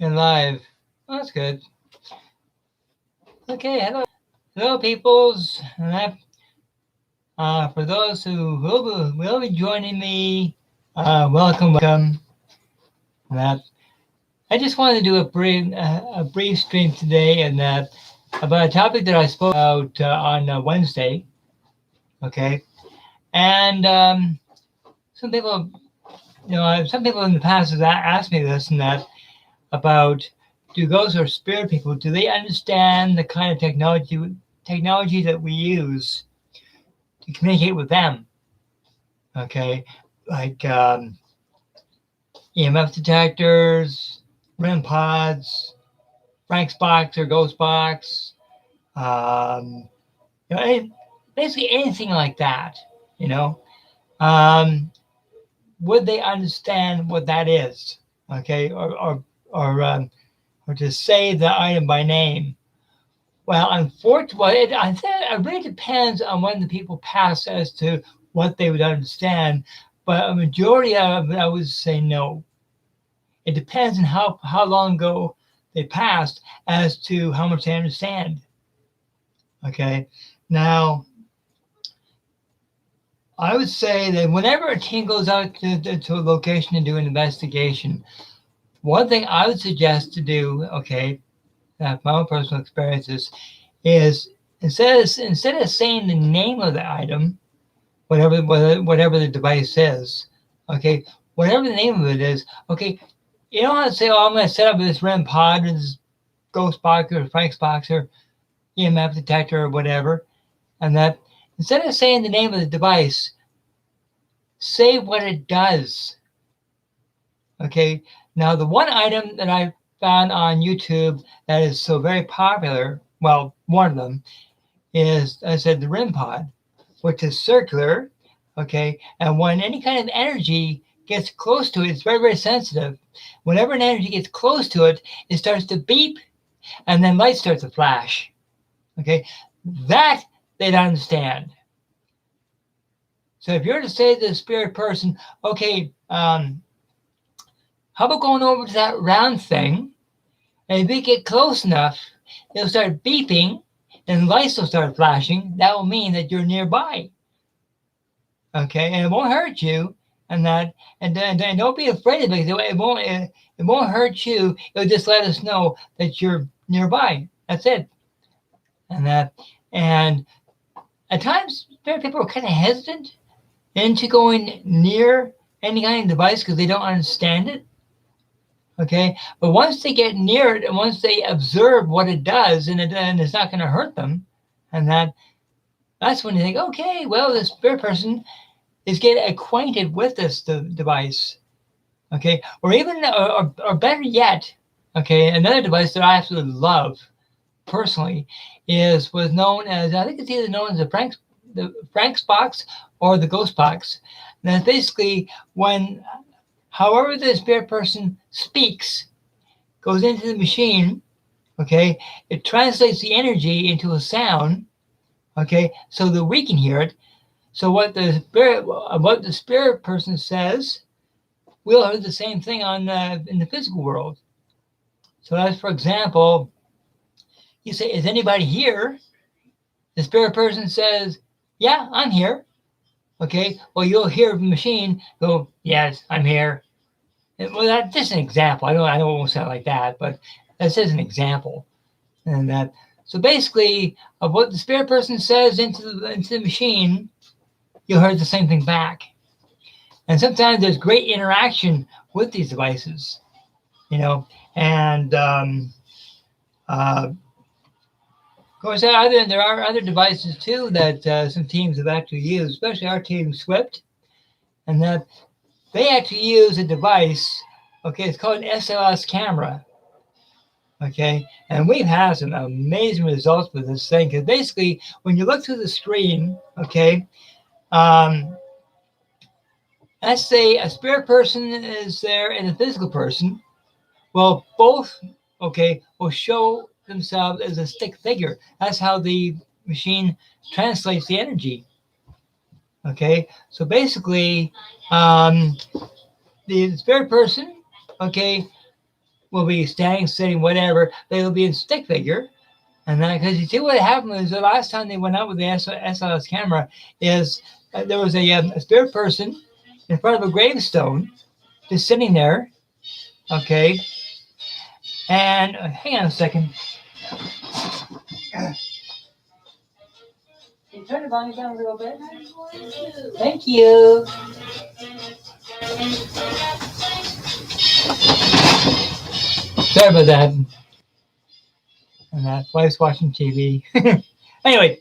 You're live. Oh, that's good. Okay, hello, peoples. For those who will be joining me, welcome. That I just wanted to do a brief stream today, and about a topic that I spoke about on Wednesday. Okay, and some people, some people in the past have asked me this and that about, do ghosts or spirit people, do they understand the kind of technology that we use to communicate with them? Okay, like EMF detectors, REM pods, Frank's box or Ghost box, um, basically anything like that. You know, um, would they understand what that is? Okay, or to say the item by name. Well, unfortunately, it really depends on when the people pass as to what they would understand. But a majority of it, I would say no. It depends on how long ago they passed as to how much they understand. Okay. Now, I would say that whenever a team goes out to a location and do an investigation, one thing I would suggest to do, okay, my own personal experiences, is instead of saying the name of the item, whatever the device is, okay, whatever the name of it is, okay, you don't have to say, oh, I'm going to set up this REM pod or this Ghost box or Frank's box or EMF detector or whatever, and that instead of saying the name of the device, say what it does. Okay, now the one item that I found on YouTube that is so very popular, well, one of them is, I said, the REM pod, which is circular, okay, and when any kind of energy gets close to it, it's very, very sensitive. Whenever an energy gets close to it, it starts to beep, and then light starts to flash, okay? That they don't understand. So if you're to say to the spirit person, okay, how about going over to that round thing, and if you get close enough, it'll start beeping, and lights will start flashing. That will mean that you're nearby. Okay, and it won't hurt you, and don't be afraid of it. It won't hurt you. It'll just let us know that you're nearby. That's it. And at times, people are kind of hesitant into going near any kind of device because they don't understand it. Okay, but once they get near it and once they observe what it does, and it's not going to hurt them, and that's when you think, okay, well, this spirit person is getting acquainted with this device. Okay, or even or better yet, okay, another device that I absolutely love personally was known as, I think it's either known as the Frank's box or the Ghost box. And that's basically when, however the spirit person speaks, goes into the machine, okay, it translates the energy into a sound, okay, so that we can hear it. So what the spirit person says, we'll hear the same thing in the physical world. So as for example, you say, "Is anybody here?" The spirit person says, "Yeah, I'm here." Okay, well, you'll hear the machine go, "Yes, I'm here." Well, that's just an example. I don't sound like that, but that's just an example. And so basically, of what the spirit person says into the machine, you'll hear the same thing back. And sometimes there's great interaction with these devices, and of course, there are other devices too that some teams have actually used, especially our team, SWYPT, and that they actually use a device. Okay, it's called an SLS camera. Okay, and we've had some amazing results with this thing, because basically, when you look through the screen, okay, let's say a spirit person is there and a physical person. Well, both, okay, will show themselves as a stick figure. That's how the machine translates the energy. Okay, so basically, the spirit person, okay, will be standing, sitting, whatever. They will be in stick figure. And then, because you see what happened was the last time they went out with the SLS camera is there was a spirit person in front of a gravestone, just sitting there. Okay. And hang on a second. Can you turn the volume down a little bit? Thank you. Sorry about that. And that wife's watching TV. Anyway,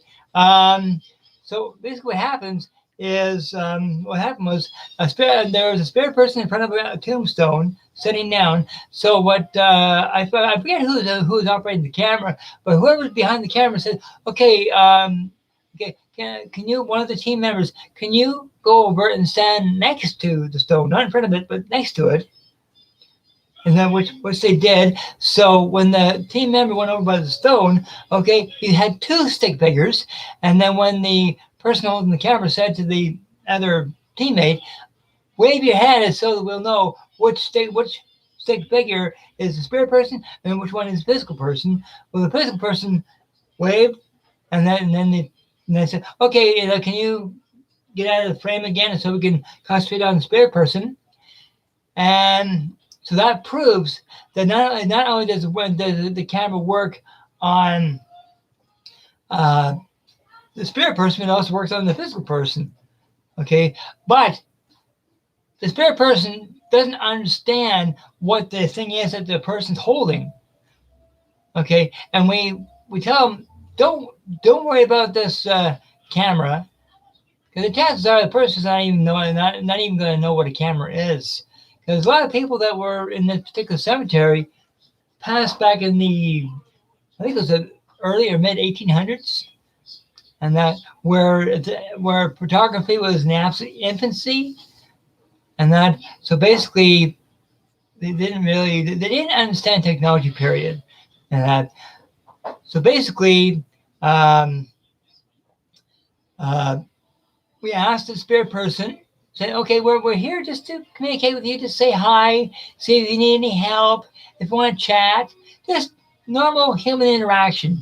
so basically what happens is what happened was there was a spirit person in front of a tombstone sitting down. So what I forget who was operating the camera, but whoever was behind the camera said, "Okay, okay, can you, one of the team members, can you go over and stand next to the stone, not in front of it, but next to it?" And then which they did. So when the team member went over by the stone, okay, he had two stick figures. And then when the person holding the camera said to the other teammate, "Wave your hand so that we'll know which stick figure is the spirit person and which one is the physical person." Well, the physical person waved, and then they said, "Okay, can you get out of the frame again so we can concentrate on the spirit person?" And so that proves that not only does the camera work on the spirit person, it also works on the physical person. Okay, but the spirit person doesn't understand what the thing is that the person's holding. Okay, and we tell them, don't worry about this camera, because the chances are the person's not even going to know what a camera is. Because a lot of people that were in this particular cemetery passed back in the, I think it was the early or mid 1800s, and that where photography was in absolute infancy, and that so basically they didn't understand technology, period, and that so basically we asked the spirit person. Say, "Okay, we're here just to communicate with you, to say hi, see if you need any help, if you want to chat, just normal human interaction.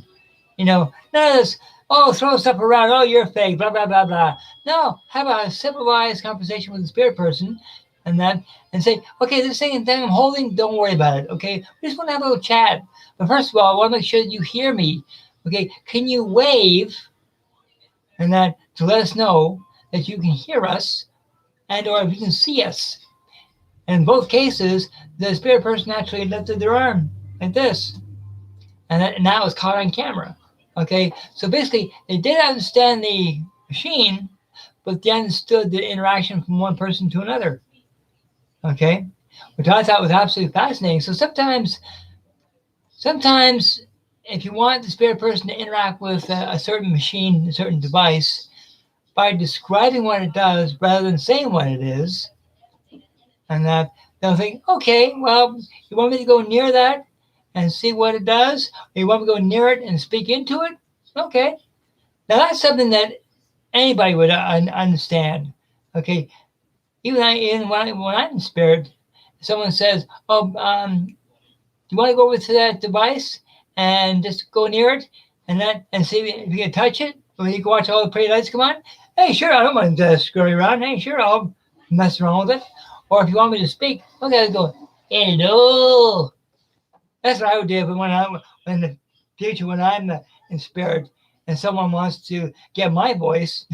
None of this, oh, throw stuff around, oh, you're fake, blah, blah, blah, blah. No, have a civilized conversation with the spirit person and say, okay, this thing I'm holding, don't worry about it, okay? We just want to have a little chat. But first of all, I want to make sure that you hear me, okay? Can you wave and that to let us know that you can hear us and or if you can see us?" And in both cases, the spirit person actually lifted their arm like this. And that was caught on camera. Okay, so basically, they did understand the machine, but they understood the interaction from one person to another. Okay, which I thought was absolutely fascinating. So sometimes, if you want the spirit person to interact with a certain machine, a certain device, by describing what it does rather than saying what it is, and that they'll think, "Okay, well, you want me to go near that and see what it does? Or you want me to go near it and speak into it? Okay." Now that's something that anybody would understand. Okay, even when I'm in spirit, someone says, "Oh, you want to go over to that device and just go near it and see if you can touch it, or you can watch all the pretty lights come on?" Hey, sure, I don't mind screwing around. Hey, sure, I'll mess around with it. Or if you want me to speak, okay, I'll go, "Hello." That's what I would do in the future when I'm in spirit and someone wants to get my voice.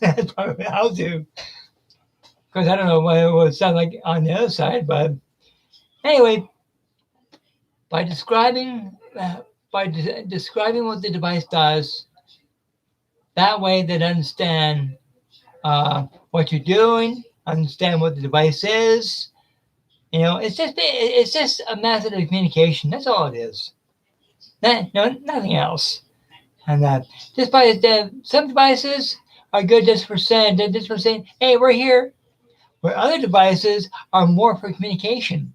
That's probably what I'll do. Because I don't know what it would sound like on the other side, but anyway, by describing what the device does, that way they understand what you're doing, understand what the device is. It's just a method of communication. That's all it is. Nothing else. And that just by some devices are good just for saying, "Hey, we're here," where other devices are more for communication.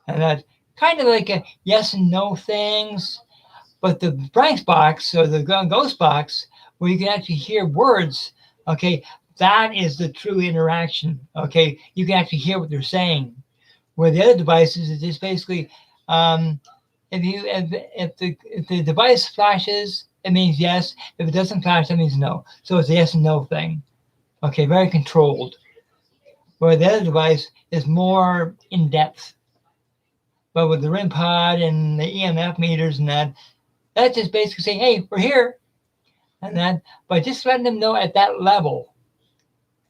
And that kind of like a yes and no things. But the Frank's box or the ghost box, where you can actually hear words, okay, that is the true interaction. Okay, you can actually hear what they're saying. Where the other devices is just basically, if the device flashes, it means yes. If it doesn't flash, that means no. So it's a yes and no thing. Okay, very controlled. Where the other device is more in depth. But with the REM pod and the EMF meters and that's just basically saying, hey, we're here. And that, but just letting them know at that level.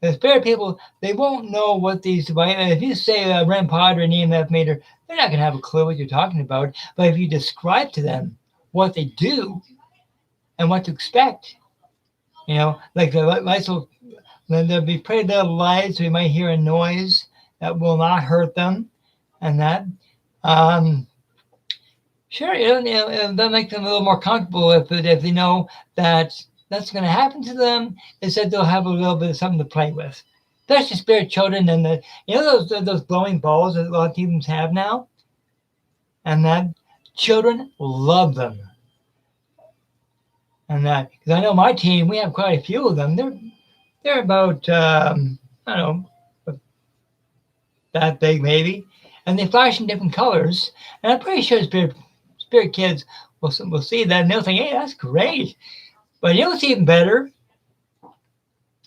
The spirit people, they won't know what these devices, if you say a REM pod or an EMF meter, they're not going to have a clue what you're talking about. But if you describe to them what they do and what to expect, like the lights will, then there'll be pretty little lights, so you might hear a noise that will not hurt them, and that. Sure, that'll make them a little more comfortable if they know that that's going to happen to them. Instead, they'll have a little bit of something to play with. Especially spirit children and those glowing balls that a lot of humans have now, and that children love them. And that, because I know my team, we have quite a few of them. They're about I don't know, that big maybe, and they flash in different colors. And I'm pretty sure spirit kids will see that and they'll think, hey, that's great. But what's even better,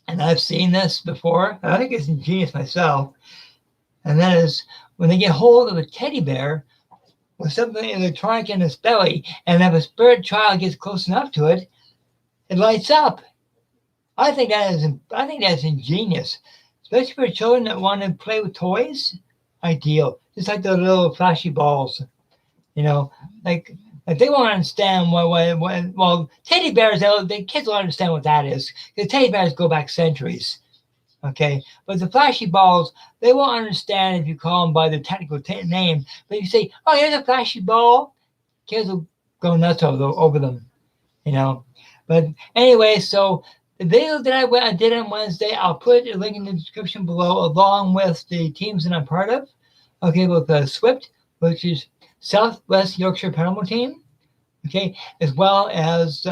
and I've seen this before, I think it's ingenious myself, and that is when they get hold of a teddy bear with something electronic in its belly, and if a spirit child gets close enough to it, it lights up. I think that's ingenious, especially for children that want to play with toys. Ideal, just like the little flashy balls, like they won't understand well, teddy bears, the kids will understand what that is, because teddy bears go back centuries, okay? But the flashy balls, they won't understand if you call them by the technical name, but if you say, oh, here's a flashy ball, kids will go nuts over them, But anyway, so the video that I did on Wednesday, I'll put a link in the description below, along with the teams that I'm part of, okay, with SWYPT, which is Southwest Yorkshire Paranormal Team, okay, as well as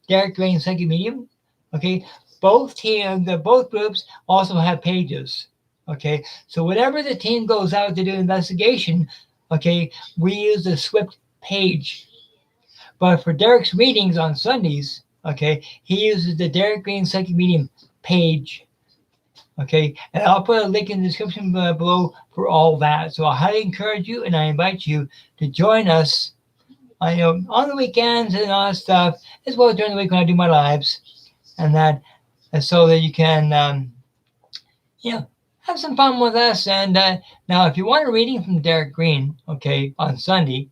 Derek Green Psychic Medium, okay. Both groups also have pages, okay. So whenever the team goes out to do investigation, okay, we use the SWYPT page. But for Derek's readings on Sundays, okay, he uses the Derek Green Psychic Medium page. Okay, and I'll put a link in the description below for all that. So I highly encourage you, and I invite you to join us. On the weekends and all that stuff, as well as during the week when I do my lives, and so that you can, have some fun with us. And now, if you want a reading from Derek Green, okay, on Sunday,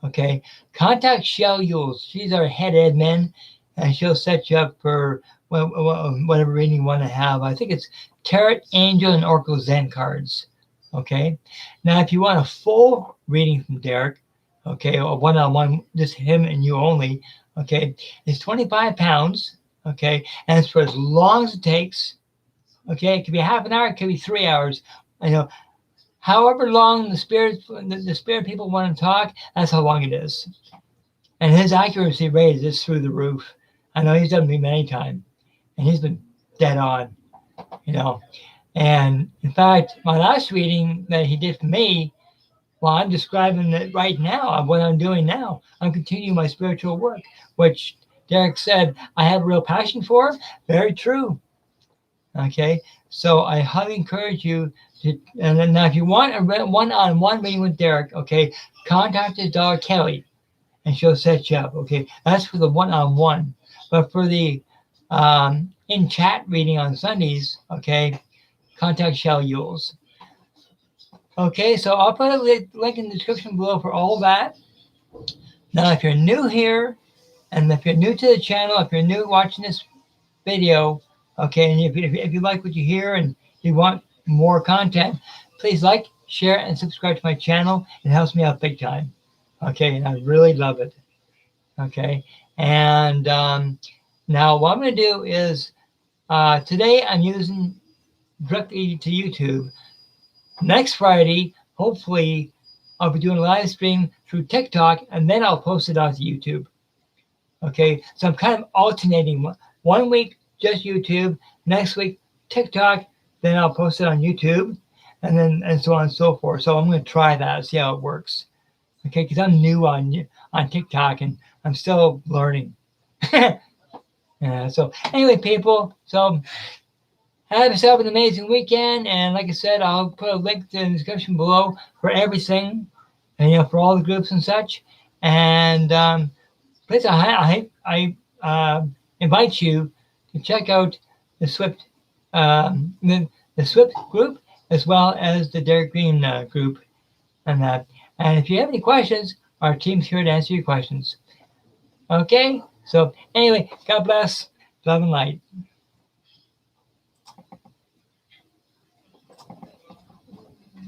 okay, contact Shell Yules. She's our head admin, and she'll set you up for whatever reading you want to have. I think it's Tarot, Angel, and Oracle Zen cards. Okay. Now, if you want a full reading from Derek, okay, or one-on-one, just him and you only, okay, it's £25, okay, and it's for as long as it takes. Okay, it could be half an hour, it could be 3 hours. However long the spirit people want to talk, that's how long it is. And his accuracy rate is through the roof. I know he's done me many times, and he's been dead on, And in fact, my last reading that he did for me, well, I'm describing it right now of what I'm doing now. I'm continuing my spiritual work, which Derek said I have a real passion for. Very true. Okay, so I highly encourage you to, and then now if you want a one-on-one meeting with Derek, okay, contact his daughter Kelly, and she'll set you up. Okay, that's for the one-on-one. But for the in-chat reading on Sundays, okay, contact Shell Yules. Okay, so I'll put a link in the description below for all that. Now, if you're new here, and if you're new to the channel, if you're new watching this video, okay, and if you like what you hear and you want more content, please like, share, and subscribe to my channel. It helps me out big time. Okay, and I really love it. Okay, and now what I'm going to do is today I'm using directly to YouTube. Next Friday, hopefully, I'll be doing a live stream through TikTok, and then I'll post it onto YouTube. Okay, so I'm kind of alternating. One week, just YouTube. Next week, TikTok. Then I'll post it on YouTube. and so on and so forth. So I'm going to try that, see how it works. Okay, because I'm new on TikTok and I'm still learning. Yeah, so anyway, people, so have yourself an amazing weekend. And like I said, I'll put a link in the description below for everything, and for all the groups and such. And please, I invite you to check out the SWYPT group, as well as the Derek Green group, and that. And if you have any questions, our team's here to answer your questions. Okay, so anyway, God bless, love and light.